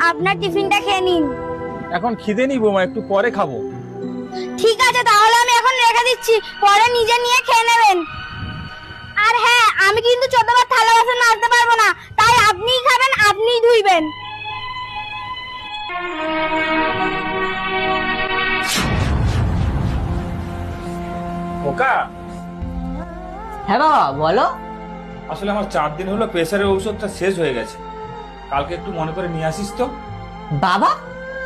আপনার টিফিনটা খেয়ে নিন। এখন খিদে নি বৌমা, একটু পরে খাবো। ঠিক আছে, তাহলে আমি এখন রেখে দিচ্ছি, পরে নিজে নিয়ে খেয়ে নেবেন। আর হ্যাঁ, আমি কিন্তু 14 বার থালা বাসন মাজতে পারবো না, তাই আপনিই খাবেন, আপনিই ধুইবেন। ওকা, হ্যাঁ বাবা বলো। আসলে আমার 4 দিন হলো প্রেসারের ঔষধটা শেষ হয়ে গেছে, কালকে একটু মনে করে নিয়ে আসিস তো। বাবা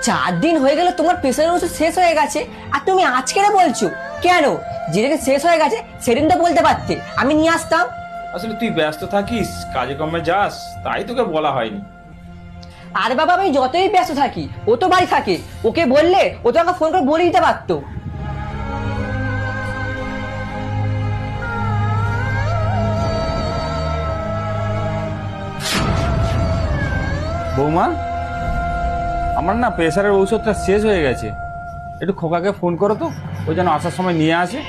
4 দিন হয়ে গেল তোমার প্রেসারের ওষুধ শেষ হয়ে গেছে, আর তুমি আজকে বলছো কেন? যেদিকে শেষ হয়ে গেছে সেদিনটা বলতে পারতে, আমি নিয়ে আসতাম। আসলে তুই ব্যস্ত থাকিস, কাজে কর্মে যাস, তাই তোকে বলা হয়নি। আর বাবা আমি যতই ব্যস্ত থাকি, ও তো বাড়ি থাকে, ওকে বললে ও তো আমাকে ফোন করে বলে দিতে পারতো। বৌমা, আমার না প্রেসারের ঔষধটা শেষ হয়ে গেছে, একটু খোকাকে ফোন করো তো, ও যেন আসার সময় নিয়ে আসে।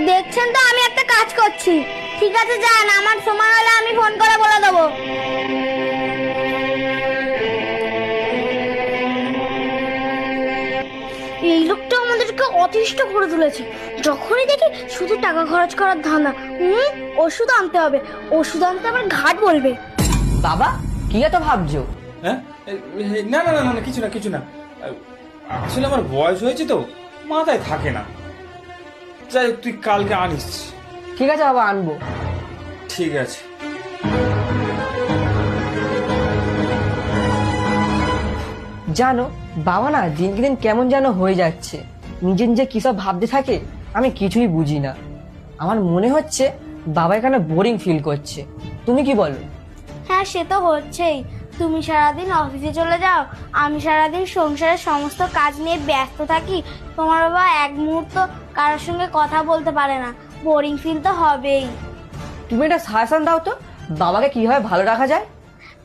দেখছেন তো আমি একটা কাজ করছি। ঠিক আছে যান, আমার সময় হলে আমি ফোন করে বলে দেবো। এই লোকটা আমাদেরকে অতিষ্ঠ করে তুলেছে, যখনই দেখি শুধু টাকা খরচ করার ধান্দা। ওষুধ আনতে হবে, ওষুধ আনতে আবার ঘাট বলবে। বাবা কি এত ভাবছো? হ্যাঁ, না না না না, কিছু না কিছু না। আসলে আমার বয়স হয়েছে তো, মাথায় থাকে না। যাই হোক, তুই কালকে আনিস। ঠিক আছে বাবা, আনবো। ঠিক আছে। জানো বাবা না দিনকে দিন কেমন যেন হয়ে যাচ্ছে, নিজে নিজে কি সব ভাবতে থাকে, আমি কিছুই বুঝি না। আমার মনে হচ্ছে বাবা এখানে বোরিং ফিল করছে। তুমি কি বলো? হ্যাঁ, সে তো হচ্ছেই। তুমি সারাদিন অফিসে চলে যাও, আমি সারাদিন সংসারের সমস্ত কাজ নিয়ে ব্যস্ত থাকি। তোমার বাবা এক মুহূর্ত কারোর সঙ্গে কথা বলতে পারে না, বোরিং ফিল তো হবেই। তুমি একটা সাজেশন দাও তো, বাবাকে কিভাবে ভালো রাখা যায়।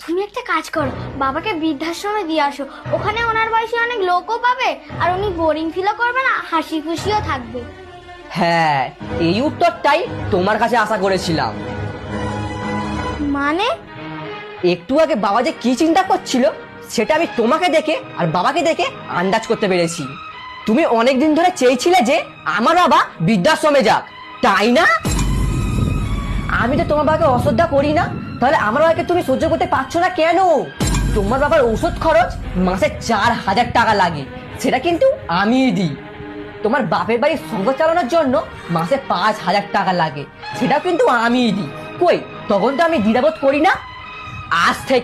তুমি একটা কাজ করো, বাবাকে বৃদ্ধাশ্রমে দিয়ে আসো, ওখানে ওনার বয়সী অনেক লোকও পাবে, আর উনি বোরিং ফিলও করবে না, হাসি খুশিও থাকবে। হ্যাঁ, এই উত্তরটাই তোমার কাছে আশা করেছিলাম। মানে? একটু আগে বাবা যে কি চিন্তা করছিল সেটা আমি তোমাকে দেখে আর বাবাকে দেখে আন্দাজ করতে পেরেছি। তুমি অনেকদিন ধরে চেয়েছিলে যে আমার বাবা বৃদ্ধাশ্রমে যাক, তাই না? আমি তো তোমার বাবাকে অশ্রদ্ধা করি না, তাহলে আমার বাবাকে তুমি সহ্য করতে পারছো না কেন? তোমার বাবার ঔষধ খরচ মাসে 4,000 টাকা লাগে, সেটা কিন্তু আমিই দিই। তোমার বাপের বাড়ির সংসার চালানোর জন্য মাসে 5,000 টাকা লাগে, সেটাও কিন্তু আমিই দিই। কই তখন তো আমি দ্বিধাবোধ করি না। আজ থেকে